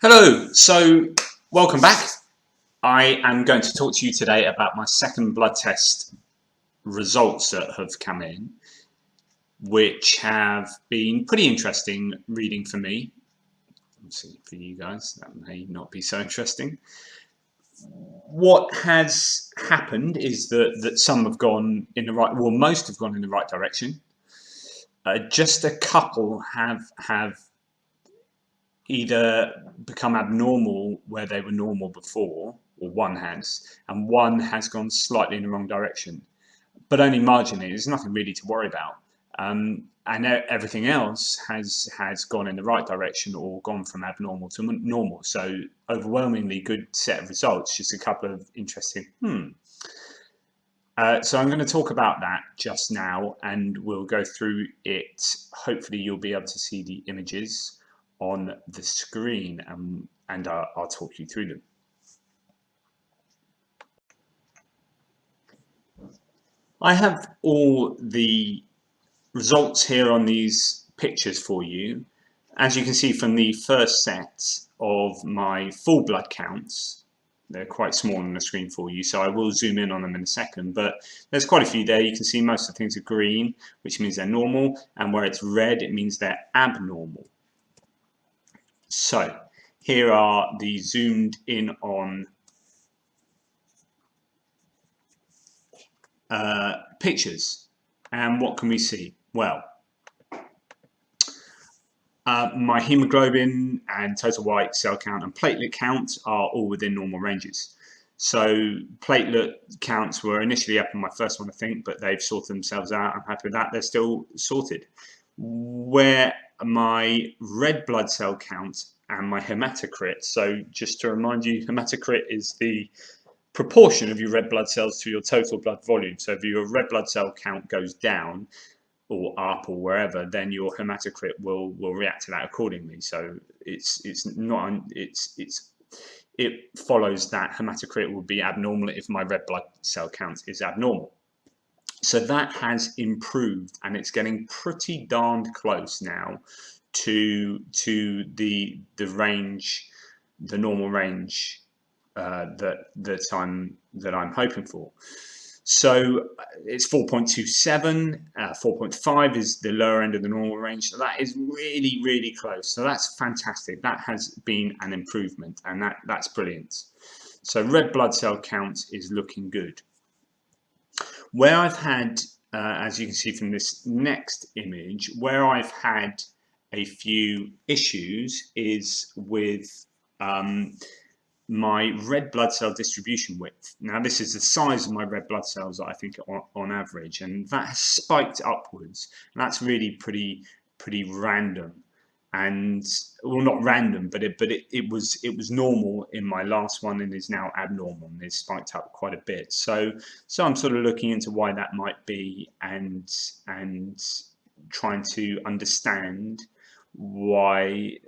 Hello, so welcome back. I am going to talk to you today about my second blood test results that have come in, which have been pretty interesting reading for me. Obviously for you guys, that may not be so interesting. What has happened is that some have gone in the right, well, most have gone in the right direction. Just a couple have either become abnormal where they were normal before, or one has, and one has gone slightly in the wrong direction, but only marginally. There's nothing really to worry about. And everything else has gone in the right direction or gone from abnormal to normal. So overwhelmingly good set of results, just a couple of interesting so I'm going to talk about that just now, and we'll go through it. Hopefully you'll be able to see the images on the screen, and I'll talk you through them. I have all the results here on these pictures for you. As you can see from the first set of my full blood counts, they're quite small on the screen for you, so I will zoom in on them in a second, but there's quite a few there. You can see most of the things are green, which means they're normal, and where it's red, it means they're abnormal. So here are the zoomed in on pictures, and what can we see? Well, my hemoglobin and total white cell count and platelet count are all within normal ranges. So platelet counts were initially up on my first one, I think, but they've sorted themselves out. I'm happy with that. They're still sorted. Where my red blood cell count and my hematocrit, so just to remind you, hematocrit is the proportion of your red blood cells to your total blood volume. So if your red blood cell count goes down or up or wherever, then your hematocrit will react to that accordingly. So it follows that hematocrit will be abnormal if my red blood cell count is abnormal. So that has improved, and it's getting pretty darned close now to the range, the normal range that I'm hoping for. So it's 4.27, 4.5 is the lower end of the normal range. So that is really, really close. So that's fantastic. That has been an improvement, and that's brilliant. So red blood cell count is looking good. Where I've had, as you can see from this next image, where I've had a few issues is with my red blood cell distribution width. Now this is the size of my red blood cells, I think, on average, and that has spiked upwards, and that's really pretty random. And well, not random, but it was normal in my last one and is now abnormal, and it's spiked up quite a bit. So I'm sort of looking into why that might be, and trying to understand why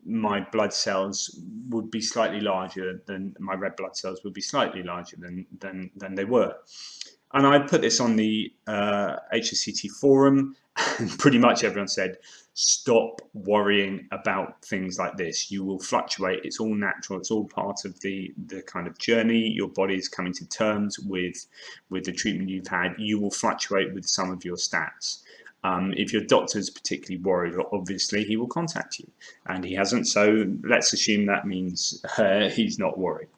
my blood cells would be slightly larger than my red blood cells would be slightly larger than they were. And I put this on the HSCT forum, and pretty much everyone said, stop worrying about things like this. You will fluctuate. It's all natural. It's all part of the kind of journey. Your body is coming to terms with the treatment you've had. You will fluctuate with some of your stats. If your doctor's particularly worried, obviously he will contact you, and he hasn't. So let's assume that means he's not worried.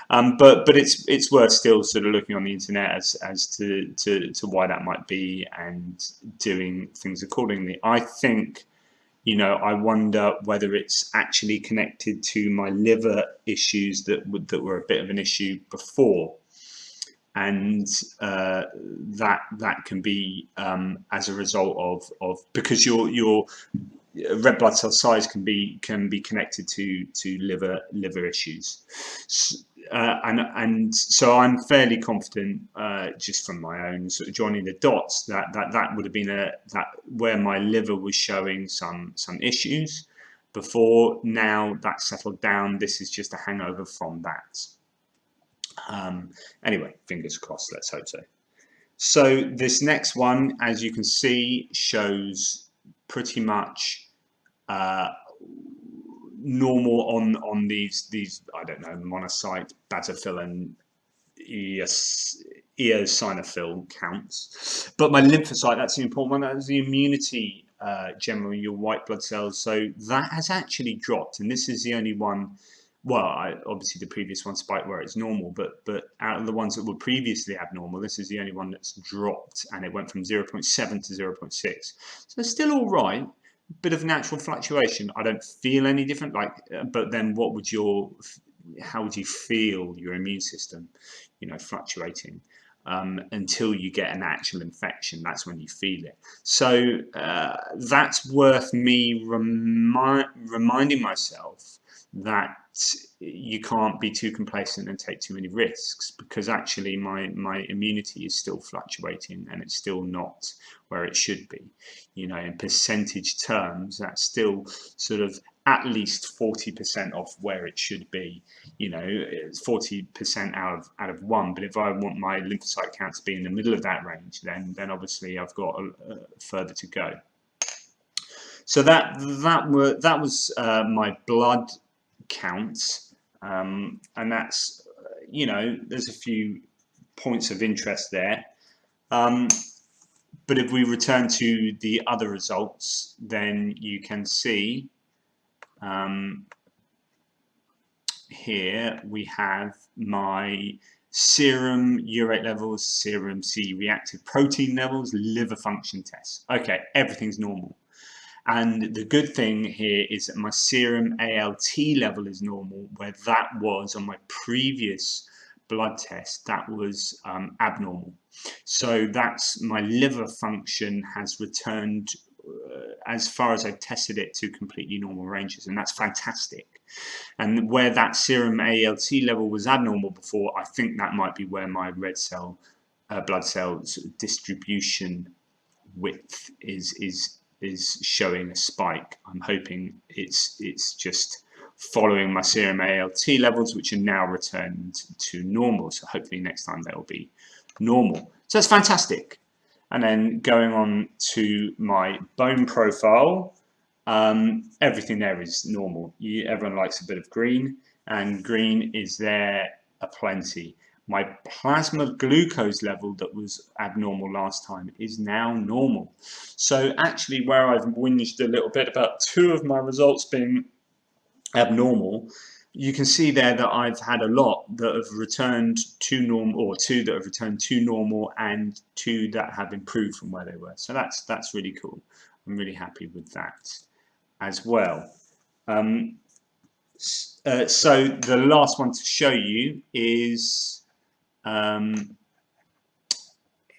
But it's worth still sort of looking on the internet as to why that might be, and doing things accordingly. I think, I wonder whether it's actually connected to my liver issues that were a bit of an issue before. And that can be as a result of because your red blood cell size can be connected to liver issues, and so I'm fairly confident, just from my own sort of joining the dots, that would have been where my liver was showing some issues before. Now that's settled down. This is just a hangover from that. Anyway, fingers crossed, let's hope so. So this next one, as you can see, shows pretty much normal on these I don't know, monocyte, basophil, eosinophil counts. But my lymphocyte, that's the important one. That's the immunity, generally your white blood cells. So that has actually dropped, and this is the only one. Well, obviously the previous one spiked where it's normal, but out of the ones that were previously abnormal, this is the only one that's dropped, and it went from 0.7 to 0.6. So it's still all right. Bit of natural fluctuation. I don't feel any different. But then how would you feel your immune system, fluctuating? Until you get an actual infection, that's when you feel it. So that's worth me reminding myself that you can't be too complacent and take too many risks, because actually my immunity is still fluctuating, and it's still not where it should be. In percentage terms, that's still sort of at least 40% off where it should be. It's 40% out of 1. But if I want my lymphocyte count to be in the middle of that range, then obviously I've got further to go. So that was my blood counts, and that's there's a few points of interest there. But if we return to the other results, then you can see here we have my serum urate levels, serum C-reactive protein levels, liver function tests. Okay, everything's normal. And the good thing here is that my serum ALT level is normal, where that was on my previous blood test, that was abnormal. So that's my liver function has returned, as far as I've tested it, to completely normal ranges, and that's fantastic. And where that serum ALT level was abnormal before, I think that might be where my red cell blood cells distribution width is showing a spike. I'm hoping it's just following my serum ALT levels, which are now returned to normal. So hopefully next time they'll be normal. So that's fantastic. And then going on to my bone profile, everything there is normal. Everyone likes a bit of green, and green is there aplenty. My plasma glucose level that was abnormal last time is now normal. So actually, where I've whinged a little bit about 2 of my results being abnormal, you can see there that I've had a lot that have returned to normal, or 2 that have returned to normal, and 2 that have improved from where they were. So that's really cool. I'm really happy with that as well. So the last one to show you is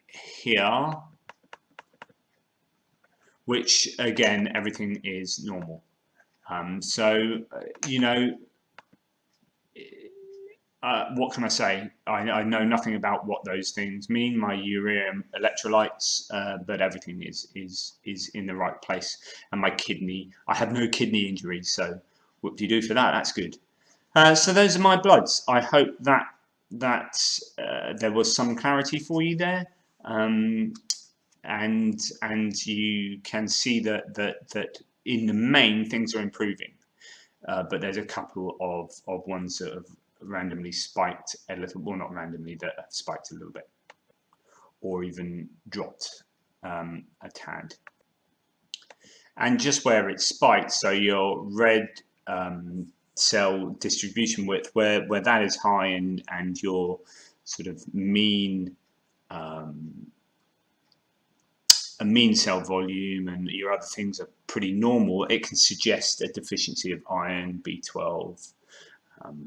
here, which again, everything is normal. What can I say? I know nothing about what those things mean, my urea electrolytes, but everything is in the right place. And my kidney, I have no kidney injuries, so what do you do for that? That's good. So those are my bloods. I hope that there was some clarity for you there, and you can see that in the main things are improving, but there's a couple of ones that have randomly spiked a little, well, not randomly, that have spiked a little bit, or even dropped a tad. And just where it spiked, so your red cell distribution width, where that is high, and your sort of mean a mean cell volume and your other things are pretty normal, it can suggest a deficiency of iron, B12,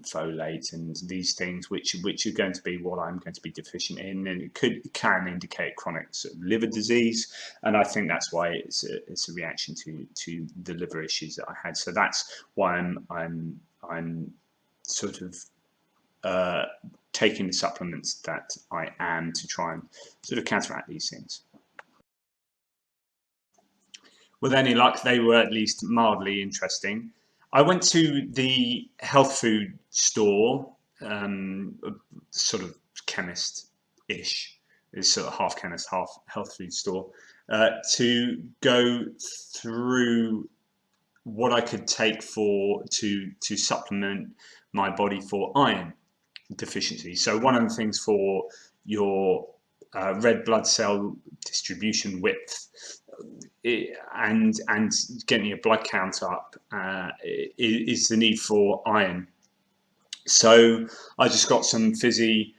folate, and these things, which are going to be what I'm going to be deficient in, and it can indicate chronic sort of liver disease, and I think that's why it's a reaction to the liver issues that I had. So that's why I'm sort of taking the supplements that I am, to try and sort of counteract these things. With any luck, they were at least mildly interesting. I went to the health food store, sort of chemist-ish, it's sort of half chemist, half health food store, to go through what I could take to supplement my body for iron deficiency. So one of the things for your red blood cell distribution width and getting your blood count up is the need for iron. So I just got some fizzy,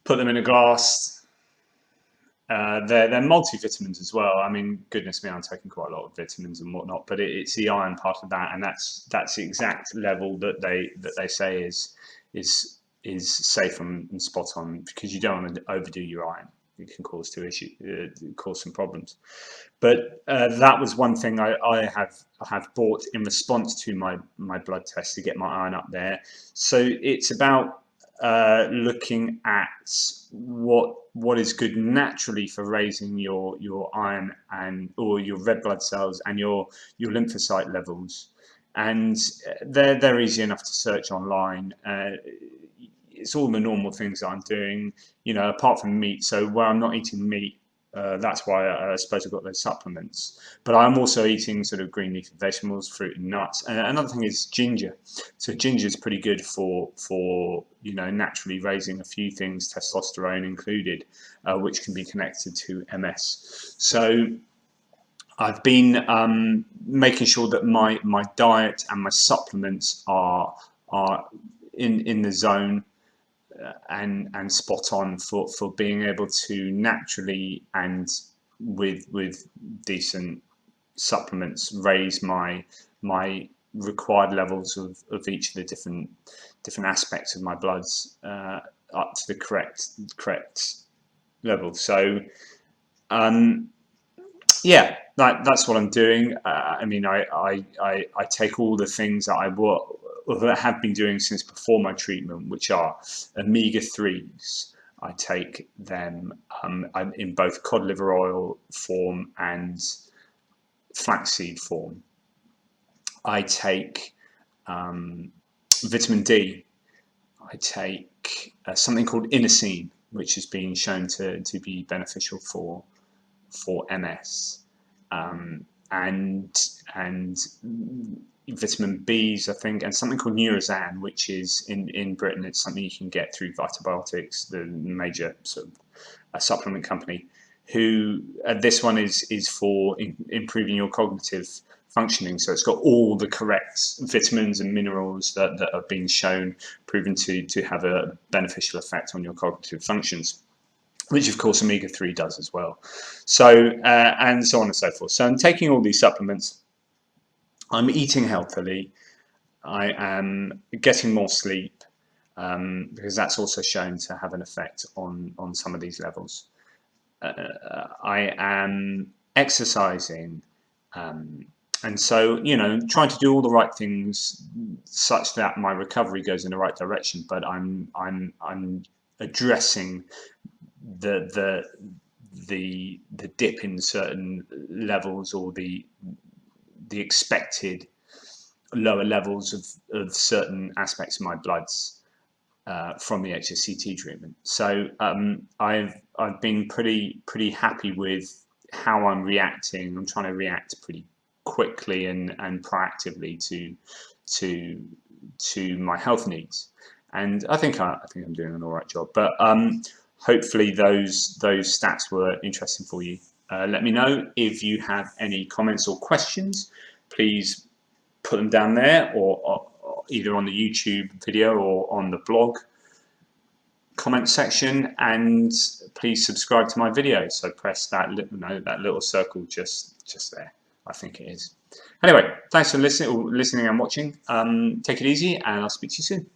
put them in a glass. They're multivitamins as well. I mean, goodness me, I'm taking quite a lot of vitamins and whatnot, but it's the iron part of that, and that's the exact level that they say is safe and spot on, because you don't want to overdo your iron. It can cause cause some problems. But that was one thing I have bought in response to my blood test to get my iron up there. So it's about looking at what is good naturally for raising your iron or your red blood cells and your lymphocyte levels, and they're easy enough to search online. It's all the normal things that I'm doing, apart from meat. So where I'm not eating meat, that's why I suppose I've got those supplements. But I'm also eating sort of green leafy vegetables, fruit and nuts. And another thing is ginger. So ginger is pretty good for naturally raising a few things, testosterone included, which can be connected to MS. So I've been making sure that my diet and my supplements are in the zone and spot on for being able to naturally and with decent supplements raise my required levels of each of the different aspects of my bloods up to the correct level. So yeah, that's what I'm doing. I mean, I take all the things that I have been doing since before my treatment, which are omega-3s. I take them in both cod liver oil form and flaxseed form. I take vitamin D. I take something called inosine, which has been shown to be beneficial for MS, and vitamin B's, I think, and something called Neurosan, which is in Britain. It's something you can get through Vitabiotics, the major sort of supplement company. Who this one is for improving your cognitive functioning. So it's got all the correct vitamins and minerals that have been proven to have a beneficial effect on your cognitive functions, which of course omega-3 does as well. So and so on and so forth. So I'm taking all these supplements. I'm eating healthily. I am getting more sleep because that's also shown to have an effect on some of these levels. I am exercising, and so trying to do all the right things such that my recovery goes in the right direction. But I'm addressing the dip in certain levels, or the expected lower levels of certain aspects of my bloods from the HSCT treatment. So I've been pretty happy with how I'm reacting. I'm trying to react pretty quickly and proactively to my health needs, and I think I'm doing an all right job. But hopefully those stats were interesting for you. Let me know if you have any comments or questions. Please put them down there, or either on the YouTube video or on the blog comment section, and please subscribe to my videos. So press that little circle just there. I think it is. Anyway, thanks for listening and watching. Take it easy, and I'll speak to you soon.